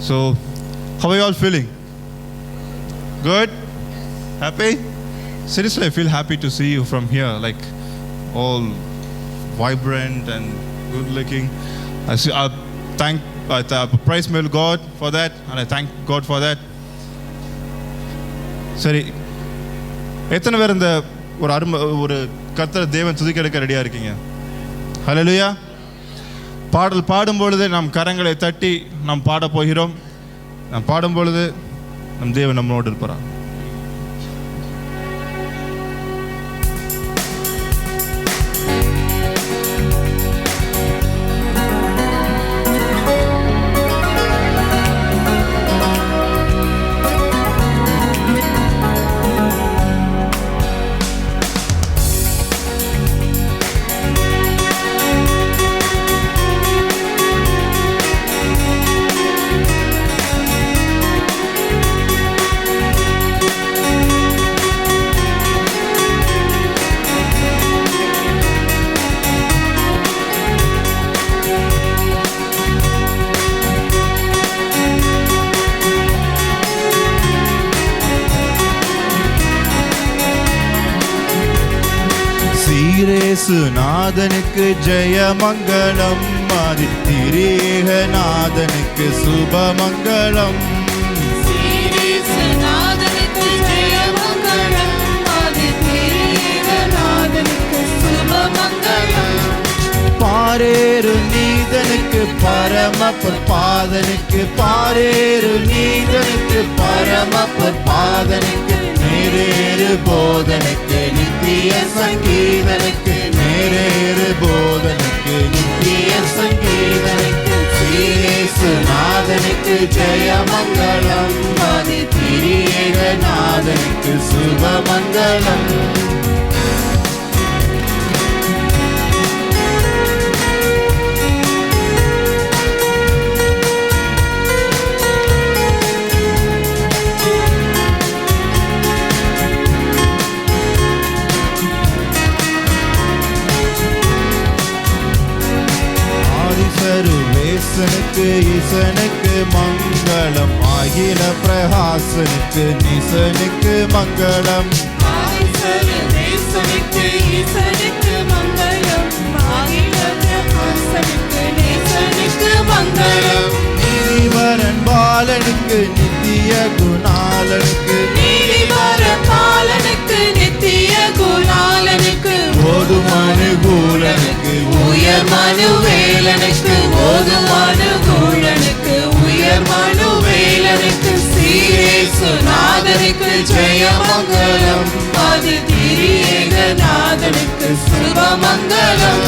So, how are you all feeling? Good? Happy? Seriously, I feel happy to see you from here, like all vibrant and good looking. I praise God for that, and I thank God for that. சரி, எத்தனை பேர் இந்த ஒரு கர்த்தர் தேவன் துதிக்க ரெடியா இருக்கீங்க? ஹல்லேலூயா. பாடல் பாடும் பொழுது நாம் கரங்களை தட்டி நாம் பாட போகிறோம். நாம் பாடும் பொழுது நம் தேவன் நம்மளோடு இருப்பார். நாதனுக்கு ஜெயமங்கலம், ஆதி திரேகநாதனுக்கு சுபமங்கலம். நாதனுக்கு ஜெயமங்கலம், ஆதி திரேகநாதனுக்கு சுபமங்கலம். பாரேறு நீதனுக்கு பரமபாதனுக்கு, பாரேறு நீதனுக்கு பரமபாதனுக்கு, நேரேறு போதனுக்கு நித்திய சங்கீதனுக்கு, நேரேறு போதனுக்கு நித்திய சங்கீதனுக்கு. இயேசுநாதனுக்கு ஜெயமங்கலம், ஆதி திரேகநாதனுக்கு சுபமங்கலம். சர்வேசனுக்கு ஈசனுக்கு மங்களம், அகில பிரகாசனுக்கு நிசனுக்கு மங்களம். சர்வேசனுக்கு ஈசனுக்கு மங்களம், அகில பிரகாசனுக்கு நிசனுக்கு மங்களம். நீதிபரன் பாலனுக்கு நித்திய குணாலனுக்கு, நீதிபரன் பாலனுக்கு நித்திய குணாலனுக்கு, ஓதும் அனுகூலனுக்கு உயர் மனுவேலனுக்கு, ஓதும் அனுகூலனுக்கு உயர் மனுவேலனுக்கு. இயேசுநாதனுக்கு ஜெயமங்கலம், ஆதி திரேகநாதனுக்கு சுபமங்கலம்.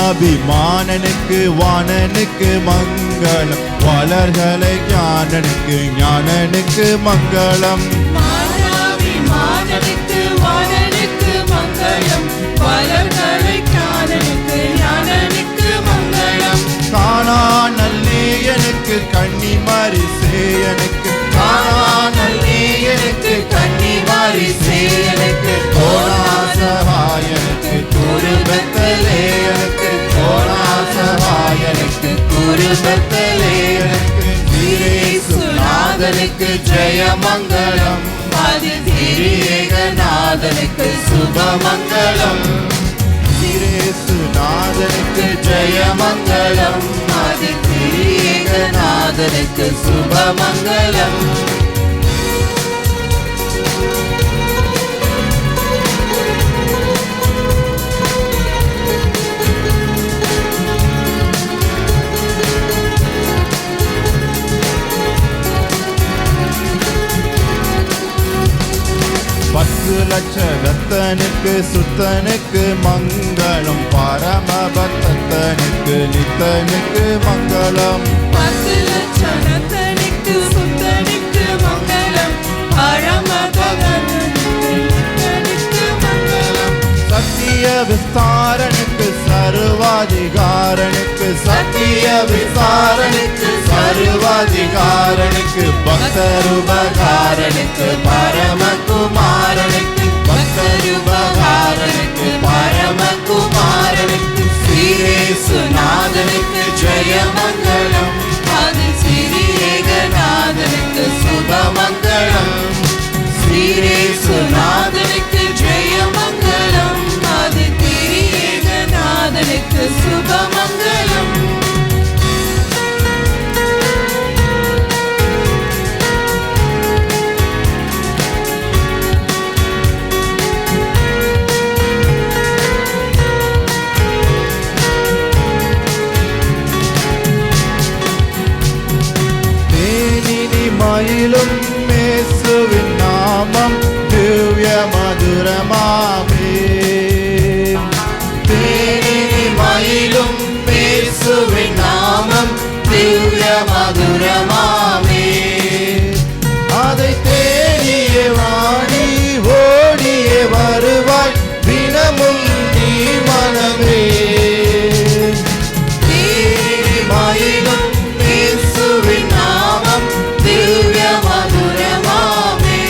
அபிமானனுக்கு வாணனுக்கு மங்களம், வளர்களை ஞானனுக்கு ஞானனுக்கு மங்களம். மானனுக்கு வாணனுக்கு மங்களம், வளர்களை ஞானனுக்கு ஞானனுக்கு மங்களம். காணாநல்லேயனுக்கு கன்னிமாரி சேயனுக்கு, காணாநல்லேயனுக்கு கன்னிமாரி சேயனுக்கு, கோணாசகாயனுக்கு குருபத்தலேயனுக்கு, கோணாசகாயனுக்கு குருபத்தலேயனுக்கு. இயேசுநாதனுக்கு ஜெயமங்கலம், ஆதி திரேகநாதனுக்கு சுபமங்கலம். இயேசுநாதனுக்கு ஜெயமங்கலம், ஆதி திரேகநாதனுக்கு சுபமங்கலம். லட்சகத்தனுக்கு சுத்தனுக்கு மங்களம், பரமபக்தனுக்கு நித்தனுக்கு மங்களம். 10 லட்சகத்தனுக்கு சுத்தனுக்கு மங்களம், பரமபக்தனுக்கு நித்தனுக்கு மங்களம். சத்திய விஸ்தாரனுக்கு சர்வ பக்தருபகாரனுக்கு பரமகுமாரனுக்கு பக்தருபகாரனுக்கு பரமகுமாரனுக்கு ஸ்ரீரேசுநாதனுக்கு ஜெயமங்கலம் அது ஸ்ரீரேகநாதனுக்கு சுபமங்கலம் ஸ்ரீரேசுநாதனுக்கு ஜெயமங்கலம் அது ஸ்ரீரேகநாதனுக்கு சுபமங்கலம் மயிலும் இயேசுவின் நாமம் திவ்ய மதுரமாமே. தேனினி மயிலும் இயேசுவின் நாமம் திவ்ய மதுரமாமே. அதை தேடியே வாடி ஓடியே வருவாய் தினமும் நீ மனமே. தேனினி மயிலும் இயேசுவின் நாமம் திவ்ய மதுரமாமே.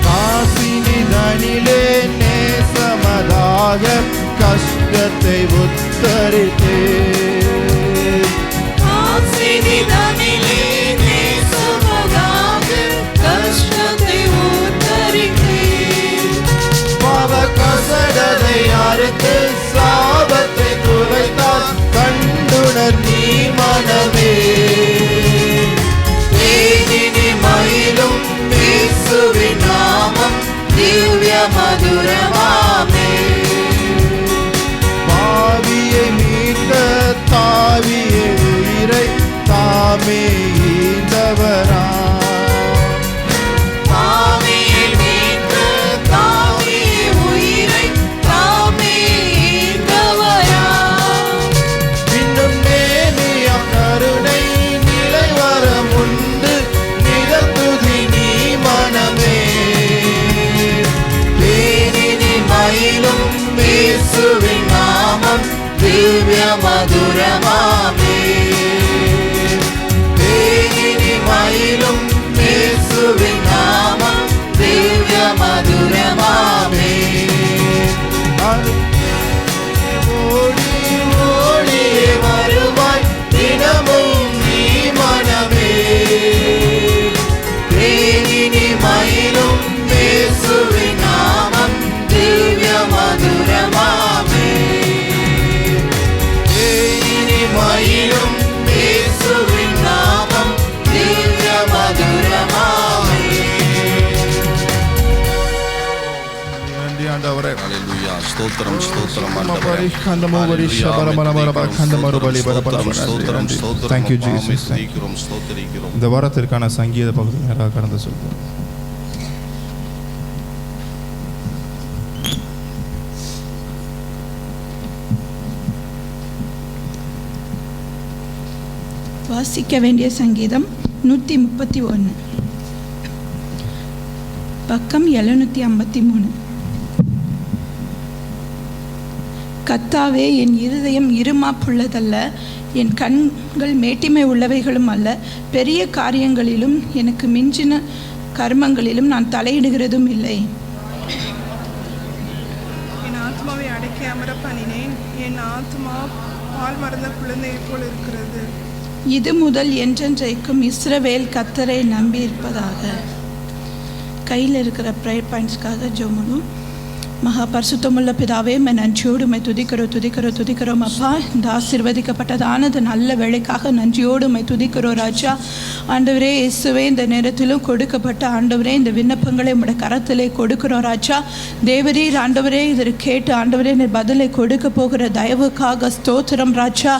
காசினிதனிலே நேசமதாக கஷ்டத்தை உத்தரித்தே. ஆசினிதனிலே நேசமதாக கஷ்டத்தை உத்தரித்தீர். பாவ கசடதை அறுத்து சாபத்தை துளைத்தார் கண்டுணர் நீ மனமே. தேனினி மயிலும் இயேசுவின் நாமம் திவ்ய மதுரமாமே. பாவியை மீட்க தாவியை உயிரை தாமே ஈந்தவரா. பாவியை மீட்க தாவிய உயிரை தாமே ஈந்தவராம். இன்னும் மேனியம் கருணை நிலை வரமுண்டு நிலத்துதி நீ மனமே. தேனினி மயிலும் இயேசுவின் நாமம் திவ்ய மதுரமாமே. தேனினி மயிலும் இயேசுவின் நாமம் திவ்ய மதுரமாமே. ஓடி ஓடியே வருவாய் தினமும் நீ மனமே. தேனினி மயிலும் இயேசுவின் நாமம் திவ்ய மதுரமாமே. தேனினி மயிலும் இயேசுவின் நாமம் திவ்ய மதுரமாமே. நன்றி ஆண்டவரே. ஹalleluya ஸ்தோத்திரம் ஸ்தோத்திரம் மபரி கண்டமோ வரிஷ பரமரபரப கண்டமரு பலி பரபரப. ஸ்தோத்திரம் ஸ்தோத்திரம் Thank you Jesus. ஸ்தோத்திரிக்கிறோம் ஸ்தோத்திரிக்கிறோம். இந்த வாரத்திற்கான சங்கீத பகுதி நேராக கடந்து சொல்வோம். வாசிக்க வேண்டிய சங்கீதம் 131, பக்கம் 753. கர்த்தாவே, என் இருதயம் இருமாப்புள்ளதல்ல, என் கண்கள் மேட்டிமை உள்ளவைகளும் அல்ல. பெரிய காரியங்களிலும் எனக்கு மிஞ்சின கர்மங்களிலும் நான் தலையிடுகிறதும் இல்லை. என் ஆத்மாவை அடக்கி அமர பண்ணினேன். என் ஆத்மா பால் மறந்த குழந்தையைப் போல் இருக்கிறது. இது முதல் என்றென்றைக்கும் இஸ்ரவேல் கர்த்தரை நம்பி இருப்பதாக. கையில் இருக்கிற ப்ரேயர் பாயிண்ட்ஸ்க்காக ஜெபம். மகா பரிசுத்தமுள்ள பிதாவே, நன்றியோடு துதிக்கிறோம் அப்பா. இந்த ஆசீர்வதிக்கப்பட்டதான இந்த நல்ல வேளைக்காக நன்றியோடு துதிக்கிறோம் ராஜா. ஆண்டவரே இயேசுவே, இந்த நேரத்திலும் கொடுக்கப்பட்ட ஆண்டவரே இந்த விண்ணப்பங்களை உம்முடைய கரத்திலே கொடுக்கிறோம் ராஜா. தேவரீர் ஆண்டவரே இதற்கு கேட்டு ஆண்டவரே இந்த பதிலை கொடுக்க போகிற தயவுக்காக ஸ்தோத்திரம் ராஜா.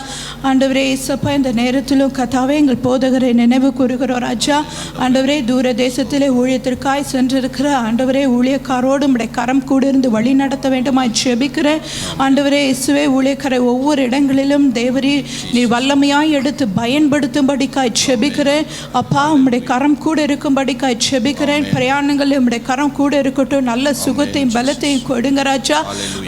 ஆண்டவரே இயேசப்பா, இந்த நேரத்திலும் கர்த்தாவே எங்கள் போதகரை நினைவு கூறுகிறோம் ராஜா. ஆண்டவரே தூர தேசத்திலே ஊழியத்திற்காய் சென்றிருக்கிற ஆண்டவரே ஊழியக்காரோடு உம்முடைய கரம் கூட இருந்து இருந்து வழி நடத்த வேண்டுமாய் ஜெபிக்கிறேன். ஆண்டவரே இயேசுவே, ஊழியக்காரரை ஒவ்வொரு இடங்களிலும் தேவரீர் நீர் வல்லமையாய் எடுத்து பயன்படுத்தும்படிக்காய் ஜெபிக்கிறேன். அப்பா, உம்முடைய கரம் கூட இருக்கும்படிக்காய் ஜெபிக்கிறேன். பிரயாணங்களில் உம்முடைய கரம் கூட இருக்கட்டும். நல்ல சுகத்தையும் பலத்தையும் கொடுங்க ராஜா.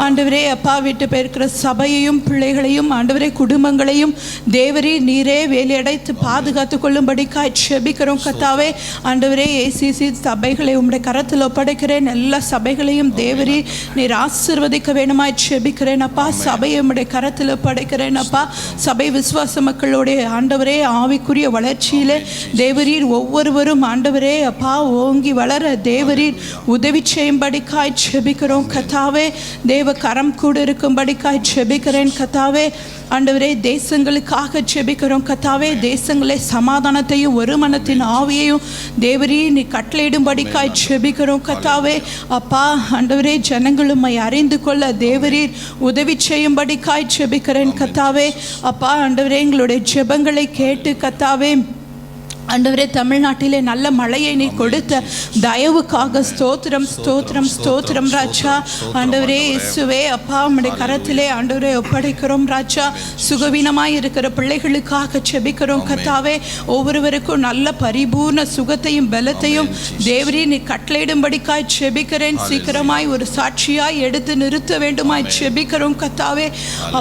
ஆண்டவரே அப்பா, விட்டு போயிருக்கிற சபையையும் பிள்ளைகளையும் ஆண்டவரே குடும்பங்களையும் தேவரீர் நீரே வேலையடைத்து பாதுகாத்து கொள்ளும்படிக்காய் ஜெபிக்கிறோம் கர்த்தாவே. ஆண்டவரே ஏசிசி சபைகளை உம்முடைய கரத்தில் ஒப்படைக்கிறேன். எல்லா சபைகளையும் தேவரீர் நீர் ஆசீர்வதிக்க வேணுமாய் ஜெபிக்கிறேன் அப்பா. சபையை உம்முடைய கரத்தில் ஒப்படைக்கிறேன் அப்பா. சபை விசுவாச மக்களுடைய ஆண்டவரே ஆவிக்குரிய வளர்ச்சியிலே தேவரீர் ஒவ்வொருவரும் ஆண்டவரே அப்பா ஓங்கி வளர தேவரீர் உதவி செய்யும்படிக்காய் ஜெபிக்கிறோம் கர்த்தாவே. தேவ கரம் கூட இருக்கும்படிக்காய் ஜெபிக்கிறேன் கர்த்தாவே. ஆண்டவரே தேசங்களுக்காக ஜெபிக்கிறோம் கர்த்தாவே. தேசங்களே சமாதானத்தையும் ஒரு மனத்தின் ஆவியையும் தேவரீர் நீ கட்டளையிடும்படிக்காய் ஜெபிக்கிறோம் கர்த்தாவே. அப்பா ஆண்டவரே ஜனங்களும் அறிந்து கொள்ள தேவரீர் உதவி செய்யும்படிக்காய் ஜெபிக்கிறேன் கர்த்தாவே. அப்பா ஆண்டவரே எங்களுடைய ஜெபங்களை கேட்டு கர்த்தாவே ஆண்டவரே தமிழ்நாட்டிலே நல்ல மழையை நீ கொடுத்த தயவுக்காக ஸ்தோத்திரம் ஸ்தோத்திரம் ஸ்தோத்திரம் ராஜா. ஆண்டவரே இயேசுவே அப்பா உம்முடைய கரத்திலே ஆண்டவரே ஒப்படைக்கிறோம் ராஜா. சுகவீனமாய் இருக்கிற பிள்ளைகளுக்காக ஜெபிக்கிறோம் கர்த்தாவே. ஒவ்வொருவருக்கும் நல்ல பரிபூர்ண சுகத்தையும் பலத்தையும் தேவரீர் நீ கட்டளையிடும்படிக்காய் ஜெபிக்கிறேன். சீக்கிரமாய் ஒரு சாட்சியாய் எடுத்து நிறுத்த வேண்டுமாய் ஜெபிக்கிறோம் கர்த்தாவே.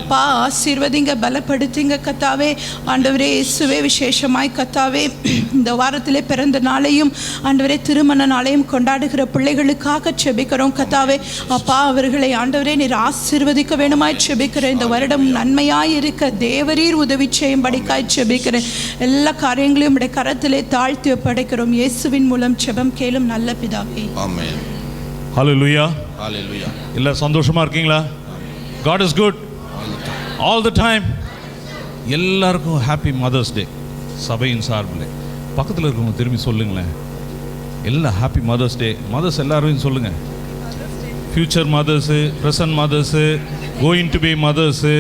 அப்பா ஆசீர்வதிங்க, பலப்படுத்திங்க கர்த்தாவே. ஆண்டவரே இயேசுவே விசேஷமாய் கர்த்தாவே இந்த வாரத்திலே பிறந்த நாளையும் ஆண்டவரே திருமண நாளையும் கொண்டாடுகிற பிள்ளைகளுக்காக ஜெபிக்கிறோம் கர்த்தாவே. அப்பா அவர்களை ஆண்டவரே நீர் ஆசீர்வதிக்க வேணுமாய் ஜெபிக்கிறேன். இந்த வருடம் நன்மையாய் இருக்க தேவரீர் உதவி செய்யும்படிக்காய் ஜெபிக்கிறேன். எல்லா காரியங்களையும் உம்முடைய கரத்திலே தாழ்த்தி ஒப்படைக்கிறோம். இயேசுவின் மூலம் ஜெபம் கேளும் நல்ல பிதாவே. ஆமென். ஹல்லேலூயா. ஹalleluya. எல்லாரும் சந்தோஷமா இருக்கீங்களா? God is good all the time. எல்லாருக்கும் ஹாப்பி மதர்ஸ் டே. சபையின் சார்பில் பக்கத்தில் இருக்கவங்க திரும்பி சொல்லுங்களேன். எல்லாம் ஹாப்பி மதர்ஸ் டே. மதர்ஸ் எல்லாரும் சொல்லுங்கள். Future mothers, present mothers, going to be mothers.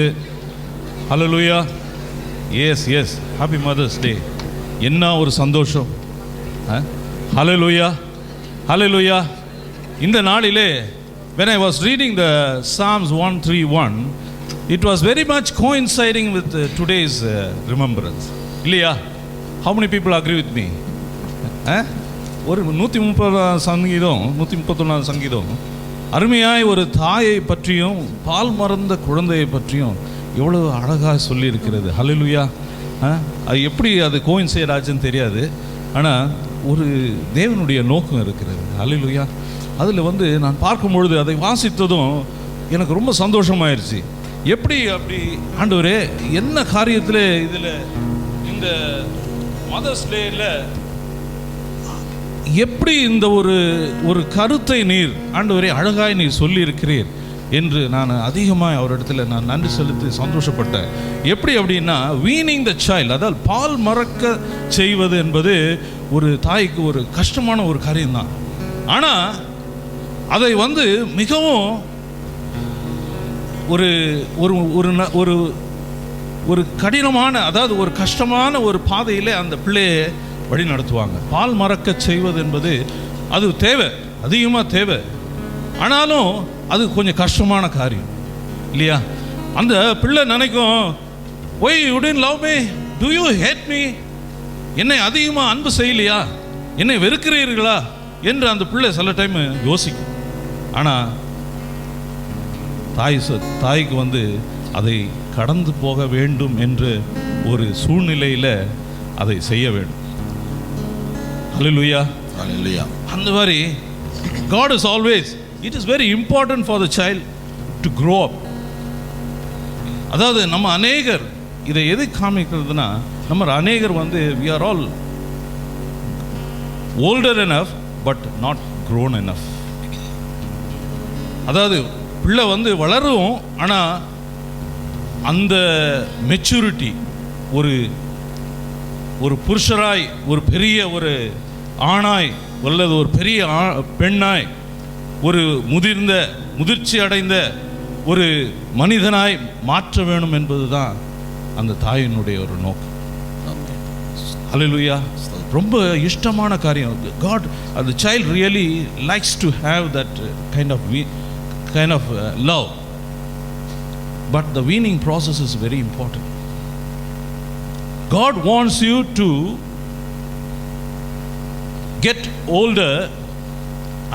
Hallelujah. Yes yes, happy mothers day. என்ன ஒரு சந்தோஷம். ஹல்லேலூயா ஹல்லேலூயா. இந்த நாளிலே when I was reading the Psalms 131, it was very much coinciding with today's remembrance. இல்லையா? How many people agree with me? ஒரு 130 சங்கீதம் 131 சங்கீதம் அருமையாய் ஒரு தாயை பற்றியும் பால் மறந்த குழந்தையை பற்றியும் எவ்வளோ அழகாக சொல்லியிருக்கிறது. ஹல்லேலூயா. அது எப்படி அது கோயின்சைட் ஆச்சுன்னு தெரியாது, ஆனால் ஒரு தேவனுடைய நோக்கம் இருக்கிறது. ஹல்லேலூயா. அதில் நான் பார்க்கும்பொழுது அதை வாசித்ததும் எனக்கு ரொம்ப சந்தோஷமாயிருச்சு. எப்படி அப்படி ஆண்டவரே என்ன காரியத்தில் இதில் இந்த மதர்ஸ் டேயில் எப்படி இந்த ஒரு கருத்தை நீர் ஆண்டவரே அழகாய் நீர் சொல்லியிருக்கிறீர் என்று நான் அதிகமாக அவரிடத்துல நான் நன்றி செலுத்தி சந்தோஷப்பட்டேன். எப்படி அப்படின்னா வீனிங் த சைல்டு, அதாவது பால் மறக்க செய்வது என்பது ஒரு தாய்க்கு ஒரு கஷ்டமான ஒரு காரியம்தான். ஆனால் அதை மிகவும் ஒரு ஒரு ஒரு கடினமான, அதாவது ஒரு கஷ்டமான ஒரு பாதையிலே அந்த பிள்ளையை வழி நடத்துவாங்க. பால் மறக்க செய்வது என்பது அது தேவை, அதிகமாக தேவை. ஆனாலும் அது கொஞ்சம் கஷ்டமான காரியம் இல்லையா? அந்த பிள்ளை நினைக்கும், why you didn't love me, to you had me, என்னை அதிகமாக அன்பு செய்யலையா, என்னை வெறுக்கிறீர்களா என்று அந்த பிள்ளை சில டைம் யோசிக்கும். ஆனால் தாய்க்கு அதை கடந்து போக வேண்டும் என்று ஒரு சூழ்நிலையில் அதை செய்ய வேண்டும். ஹல்லேலூயா ஹல்லேலூயா. அந்த மாதிரி God is always, it is very important for the child to grow up. அதாவது நம்ம அநேகர் இதை எது காமிக்கிறதுனா, நம்ம அநேகர் we are all older enough but not grown enough. அதாவது பிள்ளை வளரும், ஆனால் அந்த மெச்சூரிட்டி ஒரு புருஷராய், ஒரு பெரிய ஒரு ஆணாய் அல்லது ஒரு பெரிய பெண்ணாய், ஒரு முதிர்ச்சி அடைந்த ஒரு மனிதனாய் மாற்ற வேணும் என்பதுதான் அந்த தாயினுடைய ஒரு நோக்கம். ஹல்லேலூயா. ரொம்ப இஷ்டமான காரியம். God, the child really likes to have that kind of kind of love. But the weaning process is very important. God wants you to get older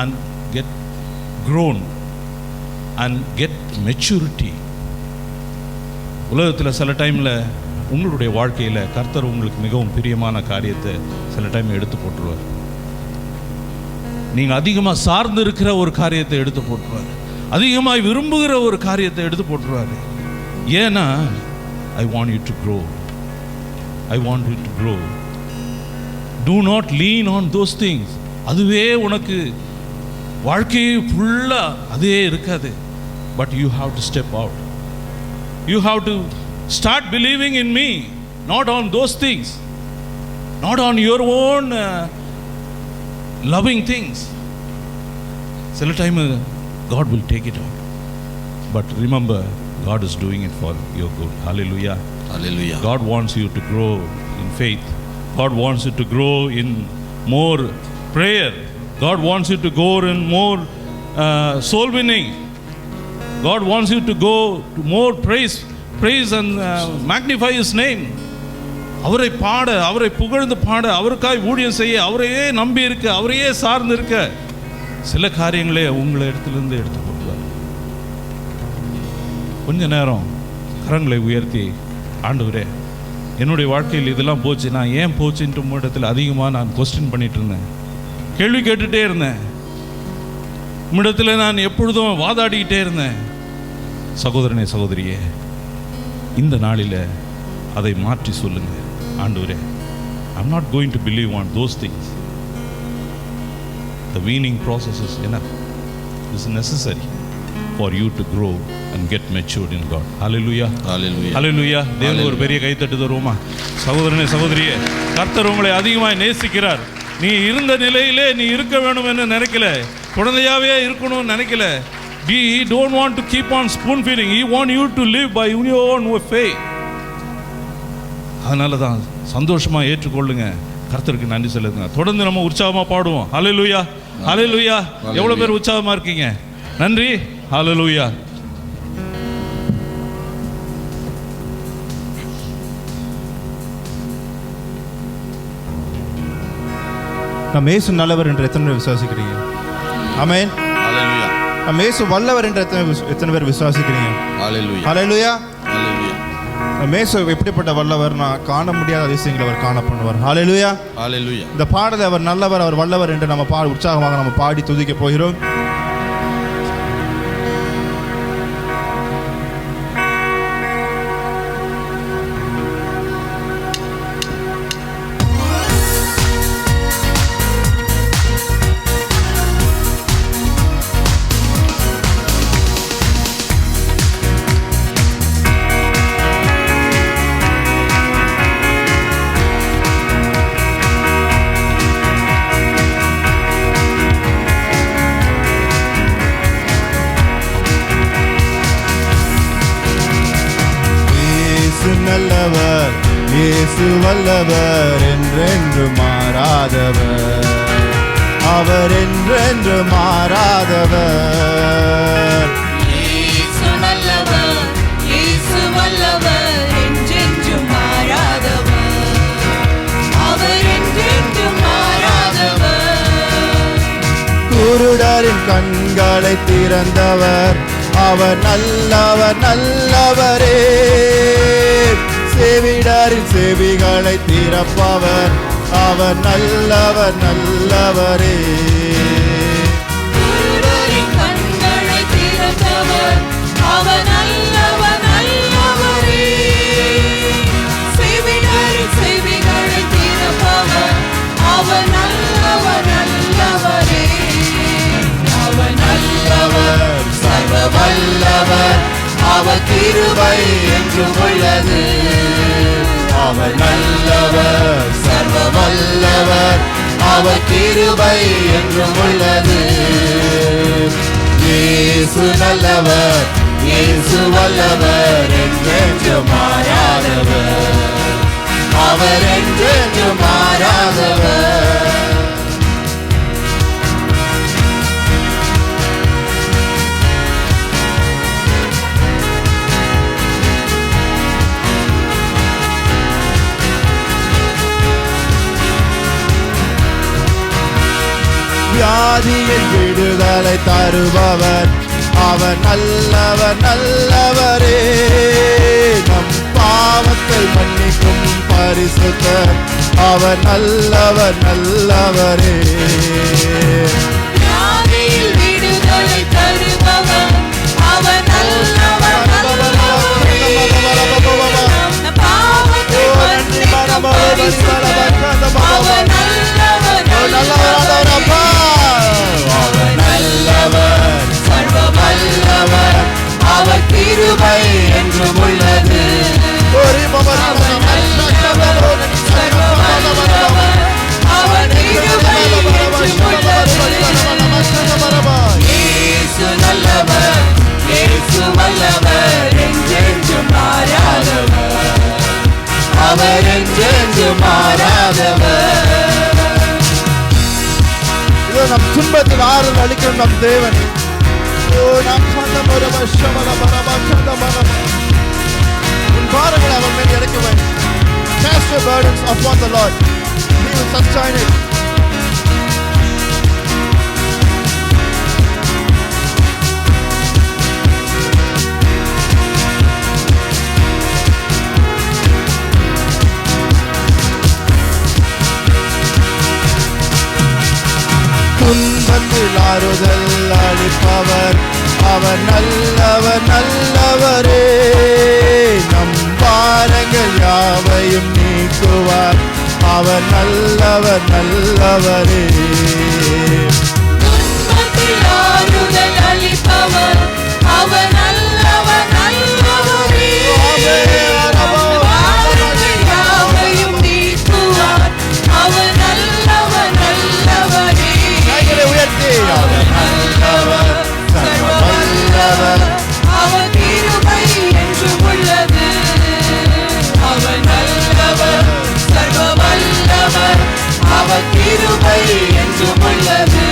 and get grown and get maturity. உலகத்தில் சில டைமில் உங்களுடைய வாழ்க்கையில் கர்த்தர் உங்களுக்கு மிகவும் பிரியமான காரியத்தை சில டைம் எடுத்து போட்டுருவார். நீங்கள் அதிகமாக சார்ந்து இருக்கிற ஒரு காரியத்தை எடுத்து போட்டுருவார். அதிகமாக விரும்புகிற ஒரு காரியத்தை எடுத்து போட்டுருவார். ஏன்னா I want you to grow. I want you to grow. Do not lean on those things. அதுவே உனக்கு வாழ்க்கையை ஃபுல்லாக அதே இருக்காது. But you have to step out. You have to start believing in me, not on those things, not on your own loving things. சில time God will take it out. But remember, God is doing it for your good. Hallelujah. Hallelujah. God wants you to grow in faith. God wants you to grow in more prayer. God wants you to go in more soul winning. God wants you to go to more praise and magnify His name. அவரை பாட, அவரை புகழ்ந்து பாட, அவருக்காய் ஊழியம் செய்ய, அவரையே நம்பி இருக்க, அவரையே சார்ந்து இருக்க. சில காரியங்களே உங்களை இடத்துலேருந்து எடுத்து போட்டுவார். கொஞ்ச நேரம் கரங்களை உயர்த்தி, ஆண்டவரே என்னுடைய வாழ்க்கையில் இதெல்லாம் போச்சு, நான் ஏன் போச்சுன்ட்டு உம்மிடத்தில் அதிகமாக நான் கொஸ்டின் பண்ணிட்டு இருந்தேன், கேள்வி கேட்டுகிட்டே இருந்தேன், உம்மிடத்தில் நான் எப்பொழுதும் வாதாடிக்கிட்டே இருந்தேன். சகோதரனே சகோதரியே, இந்த நாளில் அதை மாற்றி சொல்லுங்க. ஆண்டவரே, I'm not going to believe on those things. The weaning process is enough. It's necessary for you to grow and get matured in God. Hallelujah. Hallelujah. Hallelujah. தேவனுக்கு ஒரு பெரிய கைத்தட்டு தருவோமா? சகோதரனே சகோதரியே, கர்த்தர் உங்களை அதிகமாக நேசிக்கிறார். நீ இருந்த நிலையிலே நீ இருக்க வேணும் என்று நினைக்கல, குழந்தையாவே இருக்கணும்னு நினைக்கல. He don't want to keep on spoon feeding. He want you to live by your own faith. அதனால தான் சந்தோஷமாக ஏற்றுக்கொள்ளுங்க, கர்த்தருக்கு நன்றி செலுத்துங்க. தொடர்ந்து நம்ம உற்சாகமாக பாடுவோம். ஹல்லேலூயா, ஹல்லேலூயா. எவ்வளோ பேர் உற்சாகமாக இருக்கீங்க? நன்றி. ஹல்லேலூயா. நம்ம இயேசு நல்லவர் என்று எத்தனை பேர் விசுவாசிக்கிறீங்க? ஆமென். Hallelujah. நம்ம இயேசு வல்லவர் என்று எத்தனை பேர் விசுவாசிக்கிறீங்க? Hallelujah. ஹல்லேலூயா. Hallelujah. நம்ம இயேசு எப்படிப்பட்ட வல்லவர்? நான் காண முடியாத அதிசயங்களை அவர் காண பண்ணுவார். ஹல்லேலூயா. Hallelujah. இந்த பாடலை அவர் நல்லவர், அவர் வல்லவர் என்று நம்ம உற்சாகமாக நம்ம பாடி துதிக்க போகிறோம். நல்லவர், இயேசு வல்லவர், என்றென்று மாறாதவர், அவர் என்றென்று மாறாதவர். இயேசு நல்லவர், இயேசு வல்லவர், என்றென்று மாறாதவர், அவர் என்றென்று மாறாதவர். குருடரின் கண்களை திறந்தவர், அவர் நல்லவர், நல்லவரே. செவிடரின் செவிகளை திறப்பவர், அவர் நல்லவர், நல்லவரே. குருடரின் கண்களை திறந்தவர், அவர் நல்லவர், நல்லவரே. செவிடரின் செவிகளை திறப்பவர், அவர் நல்லவர், நல்லவரே. அவர் நல்லவர், சர்வ வல்லவர், அவர் கிருபை என்றும் உள்ளது. அவர் நல்லவர், சர்வ வல்லவர், அவர் கிருபை என்றும் உள்ளது. இயேசு நல்லவர், இயேசு வல்லவர், என்றென்று மாறாதவர், அவர் என்றென்று மாறாதவர். வியாதியில் விடுதலை தருபவர் அவர் நல்லவர் நல்லவரே. நம் பாவத்தை மன்னிக்கும் பரிசுத்தர் அவர் நல்லவர் நல்லவரே. வியாதியில் விடுதலை தருபவர் அவர் நல்லவர் நல்லவரே. பாவத்தை மன்னிக்கும் பரிசுத்தர் அவர் நல்லவர் நல்லவரே. அவர் நல்லவர் சர்வ வல்லவர் அவர் கிருபை என்றும் உள்ளது. அவர் நல்லவர் சர்வ வல்லவர் அவர் கிருபை என்றும் உள்ளது. இயேசு நல்லவர் இயேசு வல்லவர் என்றென்றும் மாறாதவர் அவர் என்றென்றும் மாறாதவர். இதோ நம் துன்பத்தில் ஆறுதல் அளிக்கும் நம் தேவன். உன் பாரங்களை அவன் மேல் இறக்க வேண்டும். Cast your burdens upon the Lord. He will sustain it. துன்பத்தில் ஆறுதல் அளிப்பவர் அவர் நல்லவர் நல்லவரே. நம் பாரங்கள் யாவையும் நீக்குவார் அவர் நல்லவர் நல்லவரே. துன்பத்தில் ஆறுதல் அளிப்பவர் அவர் நல்லவர் நல்லவரே. பாரங்கள் யாவையும் நீக்குவார் அவர் நல்லவர் நல்லவரே. கைகளை உயர்த்தி அவர் நல்லவர் சர்வ வல்லவர் அவர் கிருபை என்றும் உள்ளது. அவர் நல்லவர் சர்வ வல்லவர் அவர் கிருபை என்றும் உள்ளது.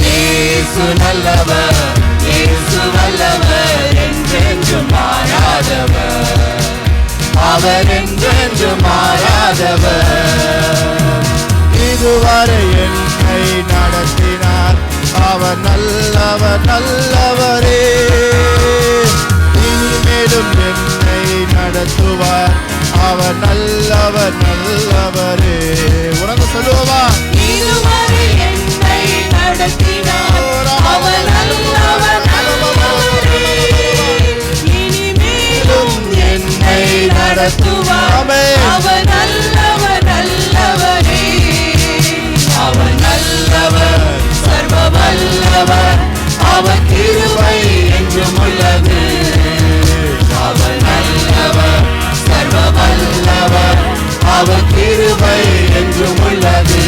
இயேசு நல்லவர் இயேசு வல்லவர் என்றென்றும் மாறாதவர் அவர் என்றென்றும் மாறாதவர். இதுவரை என்னை நடத்தினார் அவர் நல்லவர் நல்லவரே. இனிமேலும் என்னை நடத்துவார் அவர் நல்லவர் நல்லவரே. உனக்கு சொல்லுவா இதுவரை என்னை நடத்தினார் அவர் நல்லவர் நல்லவரே. இனிமேலும் என்னை நடத்துவார் அவர் நல்லவர் நல்லவரே. அவர் நல்லவர் சர்வ வல்லவர் அவர் கிருபை என்றும் உள்ளது. அவர் நல்லவர் சர்வ வல்லவர் அவர் கிருபை என்றும் உள்ளது.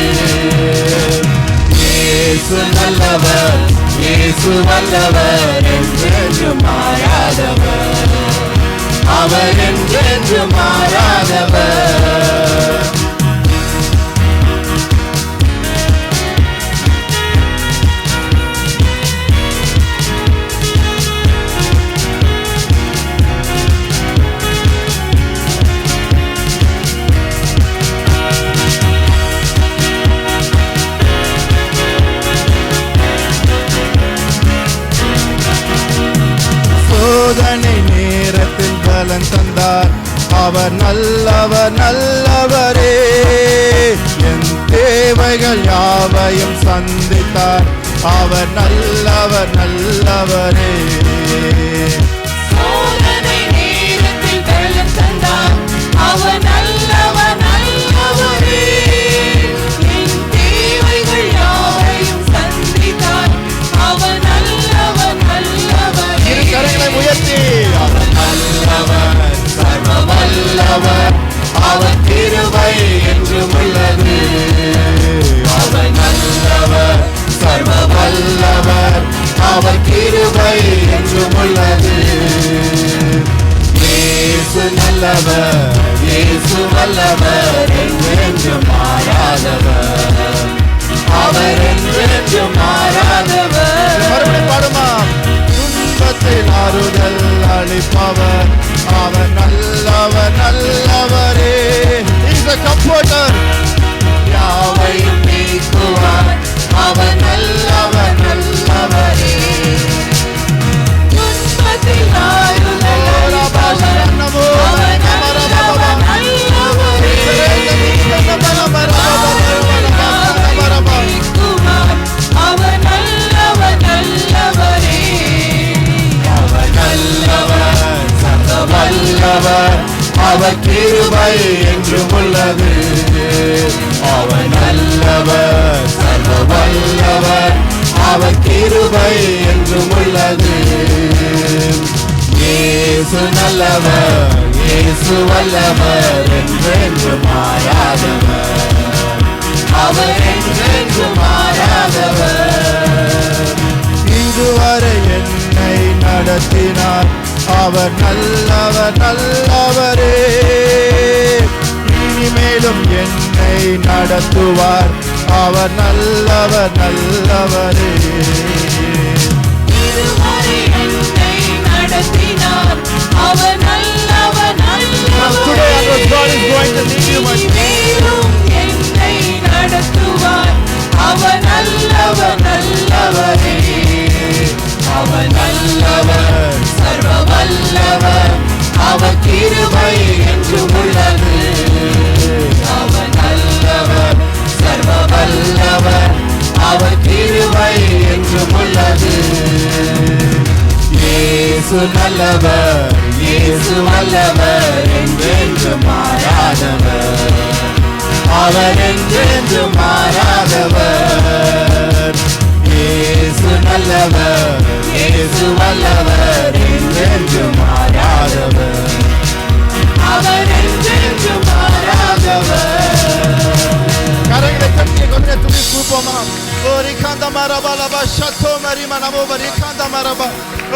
இயேசு நல்லவர் இயேசு வல்லவர் என்றென்றும் மாறாதவர் அவர் என்றென்றும் மாறாதவர். சோதனை நேரத்தில் பலன் தந்தார் அவர் நல்லவர் நல்லவரே. என் தேவைகள் யாவையும் சந்தித்தார் அவர் நல்லவர் நல்லவரே. சோதனை நேரத்தில் பலன் தந்தார் அவர் நல்லவர் நல்லவரே. என் தேவைகள் யாவையும் சந்தித்தார் அவர் நல்லவர் நல்லவரே. இரு கரங்களை உயர்த்தி அவர் நல்லவர் சர்வ வல்லவர் அவர் கிருபை என்றும் உள்ளது. அவர் நல்லவர் சர்வ வல்லவர் அவர் கிருபை என்றும் உள்ளது. இயேசு நல்லவர் இயேசு வல்லவர் என்றென்றும் மாறாதவர் அவர் என்றென்றும் மாறாதவர். மறுபடியும் பாடுமா. துன்பத்தில் ஆறுதல் அளிப்பவர் அவர் நல்லவர் நல்லவரே. He's a comforter. யாவையும் நீக்குவார் அவர் கிருபை என்றும் உள்ளது. அவர் நல்லவர், சர்வ வல்லவர், அவர் கிருபை என்றும் உள்ளது. இயேசு நல்லவர், இயேசு வல்லவர், என்றென்று மாறாதவர், அவர் என்றென்று மாறாதவர். இதுவரை என்னை நடத்தினார், அவர் நல்லவர் நல்லவரே. இனிமேலும் என்னை நடத்துவார், அவர் நல்லவர் நல்லவரே. இதுவரை என்னை நடத்தினார், அவர் நல்லவர் Today I know God is going to lead you, my இனிமேலும் என்னை நடத்துவார், அவர் நல்லவர் நல்லவரே. அவர் நல்லவர், சர்வ வல்லவர், அவர் கிருபை என்றும் உள்ளது. அவர் நல்லவர், சர்வ வல்லவர், அவர் கிருபை என்றும் உள்ளது. இயேசு நல்லவர், இயேசு வல்லவர், என்றென்று மாறாதவர், அவர் என்றென்று மாறாதவர். இயேசு நல்லவர், இயேசு வல்லவர், என்றென்று மாறாதவர், அவர் என்றென்று மாறாதவர். கரங்களை தட்டி கொஞ்சம் துணி கூப்போமா. ஓ ரிகாந்த மரபலபா ஷத்தோ மரிமா நமோ ரிகாந்த மரபா.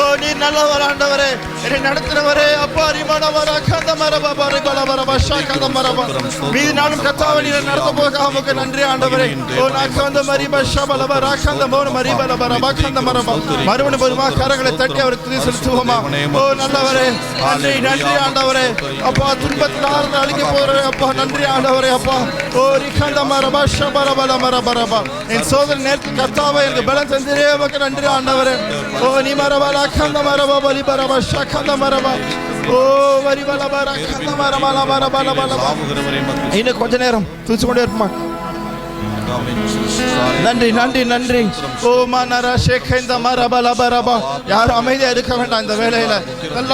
ஓ நீ நல்லவர் ஆண்டவரே, என்னை நடத்துறவரே. அப்பா ரிமனவர கந்த மரபா பரிபலபரபா ஷகந்த மரபா. மீதி நாளும் கர்த்தாவே நீர் நடத்த போக உமக்கு நன்றி ஆண்டவரே. ஓ நாகந்த மரிபா ஷபலப ராகந்த மோன மரிபலபரபா கந்த மரபா. மறுபடியும் பெருமா கரங்களை தட்டி அவருக்கு துதி செலுத்துவோமா. ஓ நல்லவரே, நன்றி நன்றி ஆண்டவரே. அப்பா துன்பத்தில் ஆறுதல் அளிக்க போறே அப்பா, நன்றி ஆண்டவரே. அப்பா ஓ ரிகாந்த மரபா ஷபலபல மரபரபா. என் சோதனை நேரத்தில் கர்த்தாவே எனக்கு பலம் தந்திரே உமக்கு நன்றி ஆண்டவரே. ஓ நீ மரபல கந்த மரபா பலிபரபா ஷகந்த மரபா. ஓ வரிபலபர கந்த மரபல மரபலபல. இன்னும் கொஞ்ச நேரம் துதிச்சு கொண்டே இருப்போமா. நன்றி நன்றி நன்றி. ஓ மனர ஷேகந்த மரபலபரபா. யாரும் அமைதியா இருக்க வேண்டாம் இந்த வேளையில. நல்ல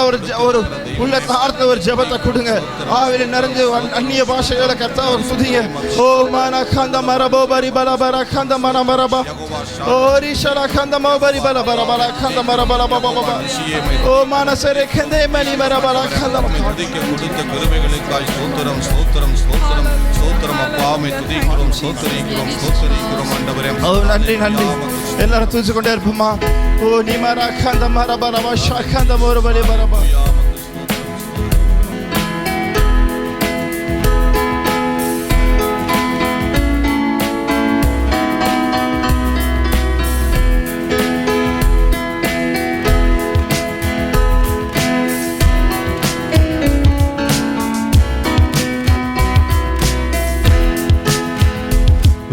ஒரு உள்ளத்தை ஆர்த்த ஒரு ஜெபத்தை கொடுங்க. ஆவில நிறைஞ்சு அந்நிய பாஷைகளை கர்த்தாவை துதிங்க. ஓ மன கந்த மரபோ பரிபலபர கந்த மன மரபா. ஓ ரிஷர கந்த மோ பரிபலபரபர கந்த மரபலபபபா. ஓ மனசரே கந்தே மணி மரபல கந்த. கொடுத்த கிருபைகளுக்காய் ஸ்தோத்திரம் ஸ்தோத்திரம் ஸ்தோத்திரம் ஸ்தோத்திரம். அப்பாவை துதிக்கிறோம், ஸ்தோத்திரிக்கிறோம், ஸ்தோத்திரிக்கிறோம் ஆண்டவரே. ஓ நன்றி நன்றி. எல்லாரும் துதிச்சு கொண்டே இருப்போமா. ஓ நீ மர கந்த மரபலபா ஷகந்த மோர பரிபலபா.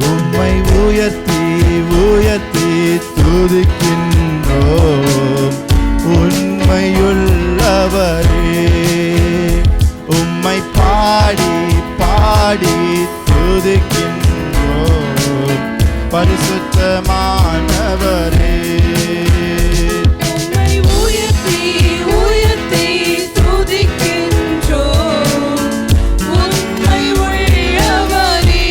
உம்மை உயர்த்தி உயர்த்தி துதிக்கின்றோம், உண்மையுள்ளவரே. உம்மை பாடி பாடி துதிக்கின்றோம், பரிசுத்தமானவரே. உம்மை உயர்த்தி உயர்த்தி துதிக்கின்றோம், உண்மை உள்ளவரே.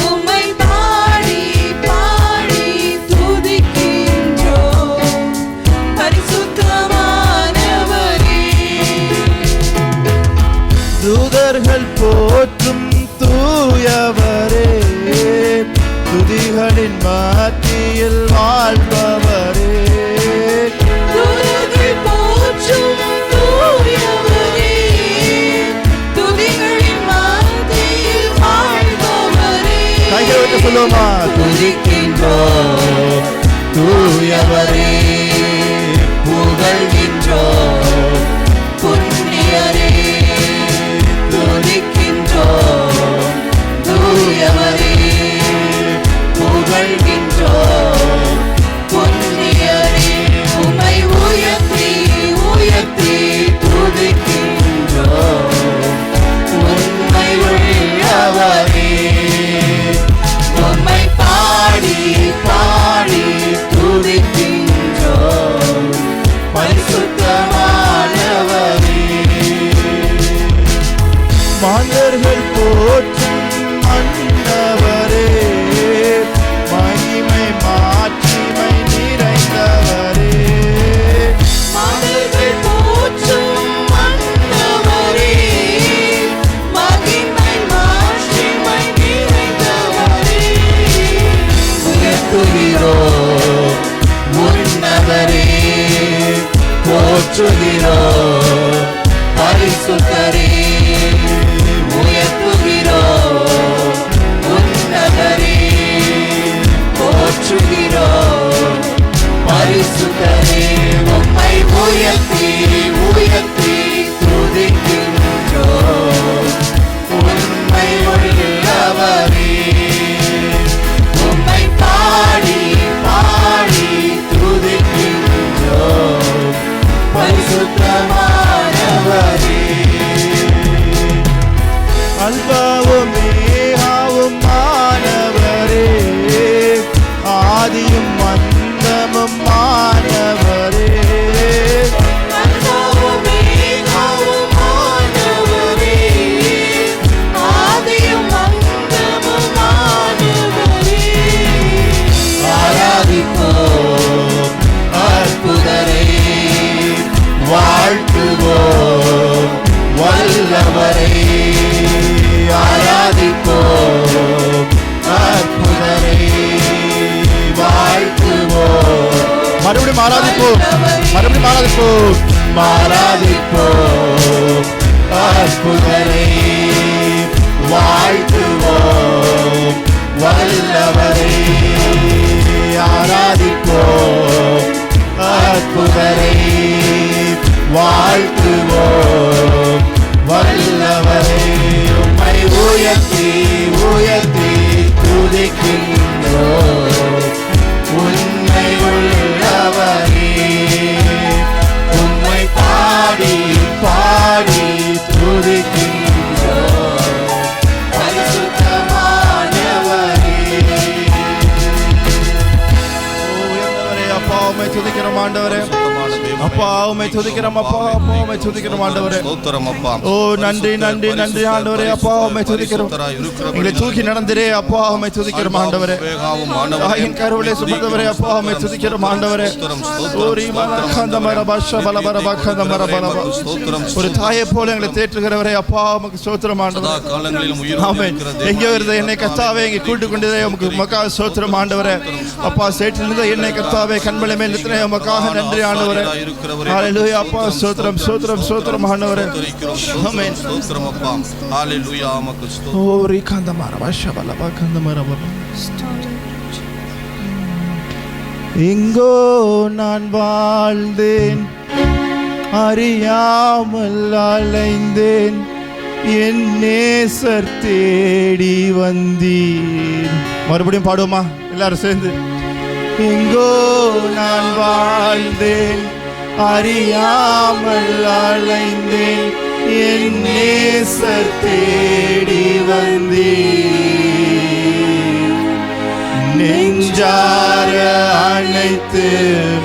உம்மை பாடி பாடி துதிக்கின்றோம், பரிசுத்தமானவரே. தூதர்கள் போற்றும் தூயவரே, துதிகளின் மத்தியில் வாழ்பவரே. தூதர்கள் போற்றும் தூயவரே, துதிகளின் மத்தியில் வாழ்பவரே. கைகளை வைத்து சொல்லுவோமா. துதிக்கின்றோம் தூயவரே, புகழ்கின்றோம் புண்ணியரே. துதிக்கின்றோம் தூயவரே, புகழ்கின்றோம் புண்ணியரே. உம்மை உயர்த்தி உயர்த்தி துதிக்கின்றோம், உண்மை உள்ளவரே. உம்மை பாடி பாடி துதிக்கின்றோம், பரிசுத்தமா உன்னதரே போற்றுகிறோம், பரிசுத்தரே உயர்த்துகிறோம், உன்னதரே போற்றுகிறோம், பரிசுத்தரே உம்மை உயர்த்தி உயர்த்தி துதிக்கின்றோம், உண்மை உள்ளவரே உம்மை பாடி பாடி துதிக்கின்றோம், பரிசுத்தமானவரே. அல்பாவும் மேகாவும் மாணவரே, ஆதியும் அந்தமும் மாணவரே, ஆராதிப்போம் அற்புதரை, வாழ்த்துவோம் வல்லவரை, ஆராதிப்போம் அற்புதரை, வாழ்த்துவோம். மறுபடியும் ஆராதிப்போம், மறுபடியும் ஆராதிப்போம், ஆராதிப்போம் அற்புதரை, வாழ்த்துவோம் வல்லவரை, ஆராதிப்போம் அற்புதரை, வாழ்த்துவோம் வல்லவரை. உம்மை உயர்த்தி உயர்த்தி துதிக்கின்றோம், உண்மை உள்ளவரே உம்மை பாடி பாடி துதிக்கின்றோம், பரிசுத்தமானவரே. உயர்ந்தவரே, அப்பா உம்மை துதிக்கிறோம் ஆண்டவரே, அப்பா உம்மை துதிக்கிறோம், அப்பா அப்பா உம்மை துதிக்கிறோம் ஆண்டவரே. ஸ்தோத்திரம் அப்பா. ஓ நன்றி நன்றி நன்றி ஆண்டவரே, அப்பா உம்மை துதிக்கிறோம். எங்களை தூக்கி நடந்திரே அப்பா உம்மை துதிக்கிறோம் ஆண்டவரே. தாயின் கருவிலே சுமந்தவரே அப்பா உம்மை துதிக்கிறோம் ஆண்டவரே. ஓ ரீமன கந்தமர பஷ பலபர கந்தமர பலப. ஒரு தாயை போல எங்களை தேற்றுகிறவரே அப்பா உமக்கு ஸ்தோத்திரம் ஆண்டவரே. ஆமென். எங்கே வருது என்னை கர்த்தாவே இங்கே கூட்டி கொண்டதே உமக்கு உமக்காக ஸ்தோத்திரம் ஆண்டவரே. அப்பா சேற்றிலிருந்து என்னை கர்த்தாவே கண்மலை மேல் நிறுத்தினே உமக்காக நன்றி ஆண்டவரே. ஹalleluya அப்பா ஸ்தோத்திரம் ஸ்தோத்திரம் ஸ்தோத்திரம் ஆண்டவரே. ஆமென். ஸ்தோத்திரம் அப்பா. ஹalleluya உமக்கு ஸ்தோத்திரம். ஓ ரீகந்தமர பஷ பலப கந்தமர பலப. எங்கோ நான் வாழ்ந்தேன், அறியாமல் அலைந்தேன், என் நேசர் தேடி வந்தீர். மறுபடியும் பாடுவோமா எல்லாரும் சேர்ந்து? எங்கோ நான் வாழ்ந்தேன், அறியாமல் அலைந்தேன், என் நேசர் தேடி வந்தீர். நெஞ்சார அணைத்து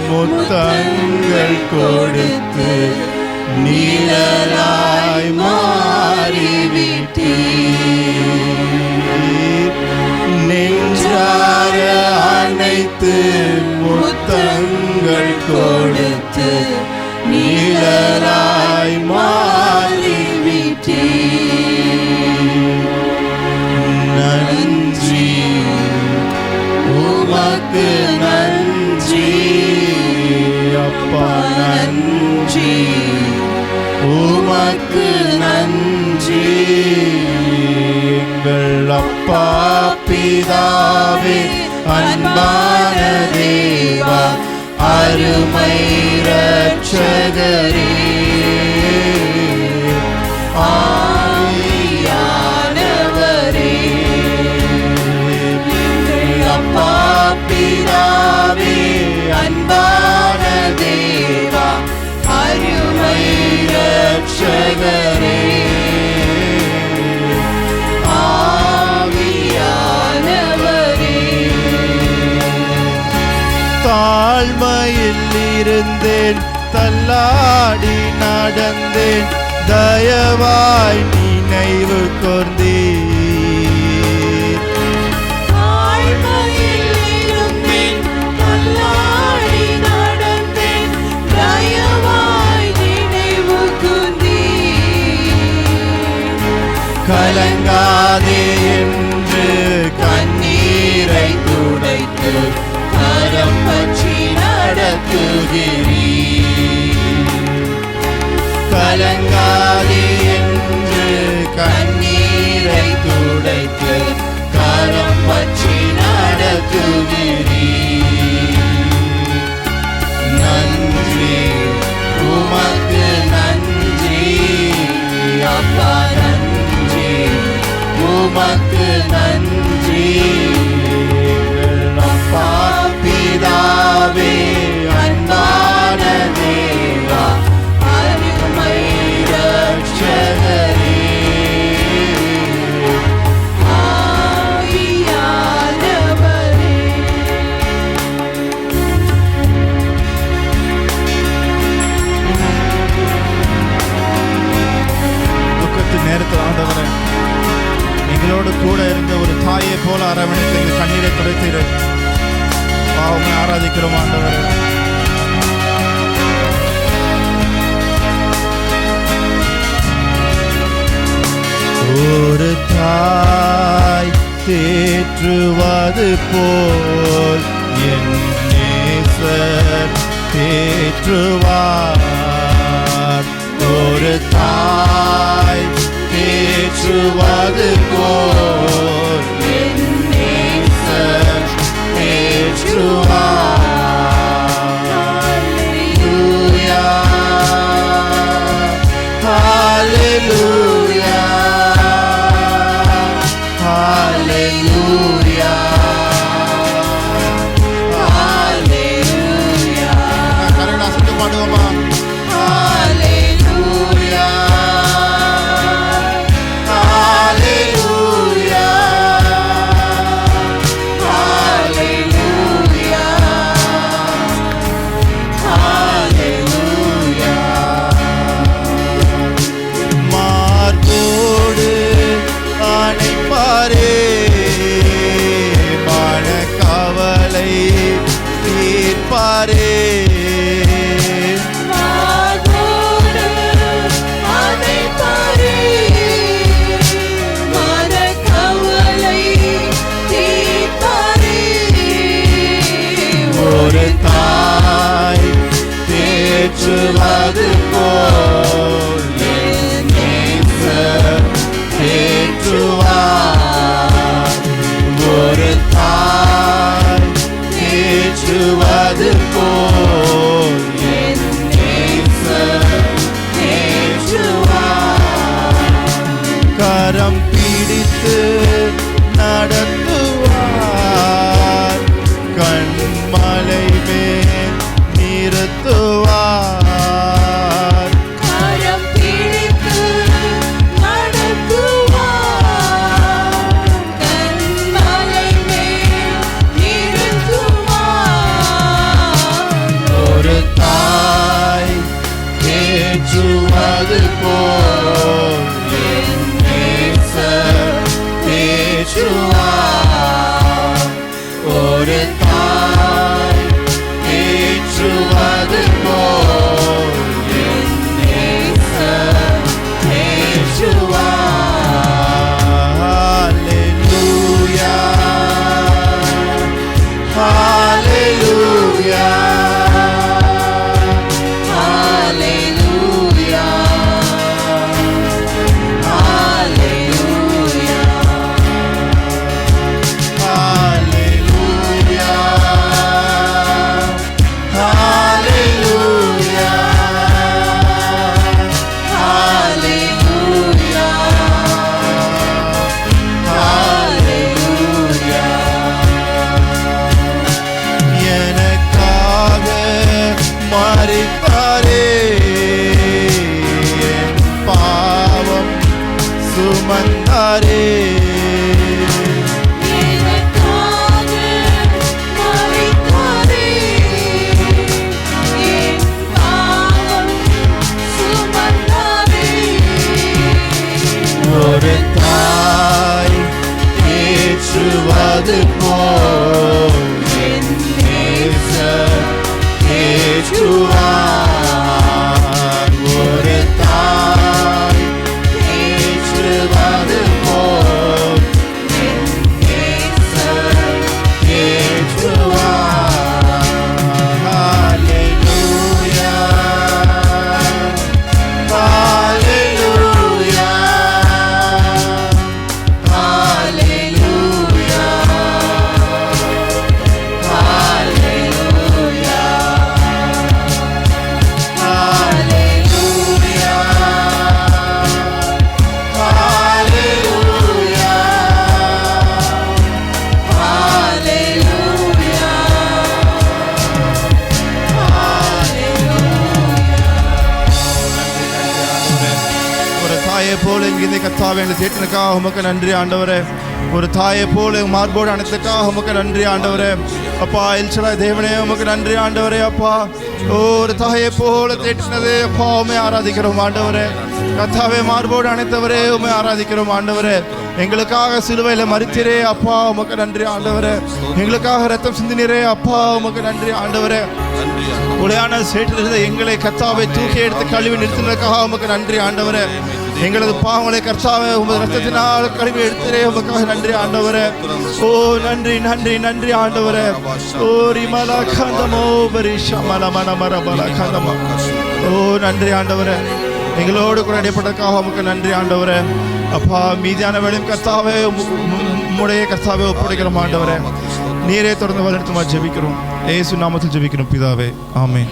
முத்தங்கள் கொடுத்து நீழலாய் மாறிவிட்டீர். நெஞ்சார அணைத்து முத்தங்கள் கொடுத்து நீழலாய் மாறிவிட்டீர். நன்றி உமக்கு நன்றி அப்பா, நன்றி உமக்கு நன்றி. எங்கள் அப்பா பிதாவே, அன்பான தேவா, அருமை இரட்சகரே, ஆவியானவரே, எங்கள் அப்பா பிதாவே, அன்பான தேவா, அருமை இரட்சகரே, ஆவியானவரே. தாழ்மையில் இருந்தேன், தள்ளாடி நடந்தேன், தயவாய் நினைவு கூர்ந்தீர். தாழ்மையில் இருந்தேன், தள்ளாடி நடந்தேன், தயவாய் நினைவு கூர்ந்தீர். கலங்காதே என்று கண்ணீரை துடைத்து கரம் பற்றி நடத்தி கலங்காதே என்று கண்ணீரை துடைத்து கரம் பற்றி நடத்துகிறீர். நன்றி உமக்கு நன்றி அப்பா, நன்றி உமக்கு நன்றி அப்பா பிதாவே, அன்பான தேவா, அருமை ரட்சகரே, ஆவியானவரே. துக்கத்தின் நேரத்தில் ஆண்டவரே, எங்களோடு கூட இருந்த ஒரு தாயை போல அரவணைத்து எங்கள் கண்ணீரை துடைத்தீர். பாவமே ஆராதிக்கிறோம் ஆண்டவரே. ஒரு தாய் தேற்றுவது போல் என் நேசர் தேற்றுவார். ஒரு தாய் தேற்றுவது போல் என் நேசர் தேற்றுவார். Hallelujah, hallelujah, hallelujah, hallelujah. கரடா சுட்டு பாடுவோமா? Hallelujah, hallelujah, hallelujah, hallelujah. மார்போடு அணைப்பாரே, மனக்கவலை தீர்ப்பாரே. மார்போடு அணைப்பாரே, மனக்கவலை தீர்ப்பாரே. ஒரு தாய் தேற்றுவது போல் என் நேசர் தேற்றுவார். ஒரு தாய் தேற்றுவது போல் என் நேசர் தேற்றுவார். கரம் பிடித்து நடத்துவார், கண்மலை மேல் நிறுத்துவார். கரம் பிடித்து நடத்துவார், கண்மலை மேல் நிறுத்துவார். ஒரு தாய் தேற்றுவது போல் என் நேசர் தேற்றுவார். ஒரு தாய் தேற்றுவது போல் என் நேசர் தேற்றுவார். Hallelujah, hallelujah, hallelujah, hallelujah, சுமந்தாரே. எனக்காக மரித்தாரே, என் பாவம் சுமந்தாரே. ஒரு தாய் தேற்றுவது போல் என் நேசர் தேற்றுவார். ஒரு தாய் தேற்றுவது போல் என் நேசர் தேற்றுவார். Hallelujah. இந்த கர்த்தாவே எங்களை தேற்றினக்காக உமக்கு நன்றி ஆண்டவரே. ஒரு தாயை போல மார்போடு அணைத்தக்காக உமக்கு நன்றி ஆண்டவரே. அப்பா எல்சடா தேவனே உமக்கு நன்றி ஆண்டவரே. அப்பா ஒரு தாயை போல தேற்றினதே அப்பா உண்மை ஆராதிக்கிறோம் ஆண்டவரே. கர்த்தாவே மார்போடு அணைத்தவரே உண்மை ஆராதிக்கிறோம் ஆண்டவரே. எங்களுக்காக சிலுவையில் மரித்தீரே அப்பா உமக்கு நன்றி ஆண்டவரே. எங்களுக்காக ரத்தம் சிந்தினீரே அப்பா உமக்கு நன்றி ஆண்டவரே. உடையான சேற்றிலிருந்து எங்களை கர்த்தாவை தூக்கி எடுத்து கழுவி நிறுத்தினதுக்காக உமக்கு நன்றி ஆண்டவரே. எங்களது பாவங்களை கர்த்தாவே உமது ரத்தத்தினால் கழுவி எடுத்தே உமக்காக நன்றி ஆண்டவரே. ஓ நன்றி நன்றி நன்றி ஆண்டவரே. ஓ ரிமலா கந்தமோ பரிஷா மலமன மரபல கந்தமா. ஓ நன்றி ஆண்டவரே. எங்களோடு கூட இடைப்பட்டதுக்காக உமக்கு நன்றி ஆண்டவரே. அப்பா மீதியான வேலையும் கர்த்தாவே உம்முடைய கர்த்தாவே ஒப்படைக்கிறோம் ஆண்டவரே. நீரே தொடர்ந்து வளர்த்துமா ஜெபிக்கிறோம். இயேசு நாமத்தில் ஜெபிக்கிறோம் பிதாவே. ஆமென்.